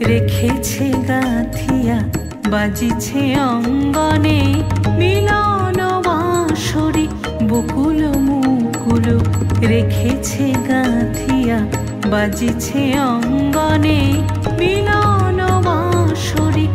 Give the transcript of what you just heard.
রেখেছে গাথিয়া বাজিছে অঙ্গনে মিলন বাঁশরি বকুল মুকুল রেখেছে গাথিয়া বাজিছে অঙ্গনে মিলন বাঁশরি